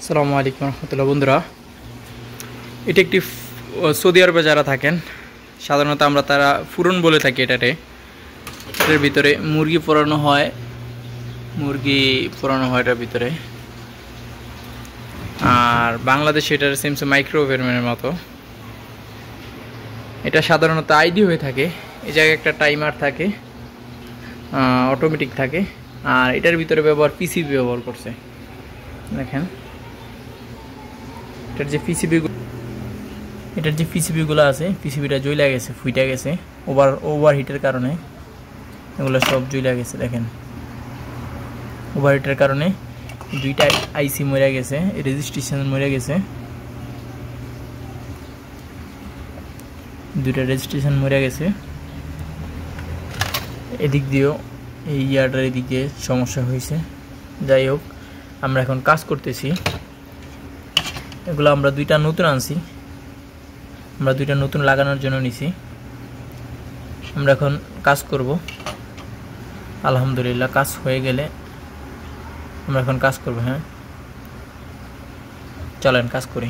আসসালামু আলাইকুম রহমতুল্লাহ। বন্ধুরা, এটি একটি সৌদি আরবে যারা থাকেন সাধারণত আমরা তারা ফুরন বলে থাকি। এটার ভিতরে মুরগি পোড়ানো হয়, এটার ভিতরে। আর বাংলাদেশে এটার সেমসে মাইক্রোওভেনের মতো। এটা সাধারণত আইডি হয়ে থাকে। এই জায়গায় একটা টাইমার থাকে, অটোমেটিক থাকে। আর এটার ভিতরে পিসিবি ব্যবহার করছে। দেখেন এটার যে পিসিবিগুলো আছে, পিসিবিটা জ্বলে গেছে, ফুইটা গেছে ওভার হিটের কারণে। এগুলো সব জ্বলে গেছে। দেখেন ওভার হিটের কারণে দুইটা আইসি মরে গেছে, রেজিস্ট্রেশন মরে গেছে, দুইটা রেজিস্ট্রেশন মরে গেছে। এদিক দিয়েও এই ইয়ারটার এদিক দিয়ে সমস্যা হয়েছে। যাই হোক, আমরা এখন কাজ করতেছি। এগুলো আমরা দুইটা নতুন আনছি, আমরা দুইটা নতুন লাগানোর জন্য নিছি। আমরা এখন কাজ করব। আলহামদুলিল্লাহ কাজ হয়ে গেলে আমরা এখন কাজ করব। হ্যাঁ, চলেন কাজ করি।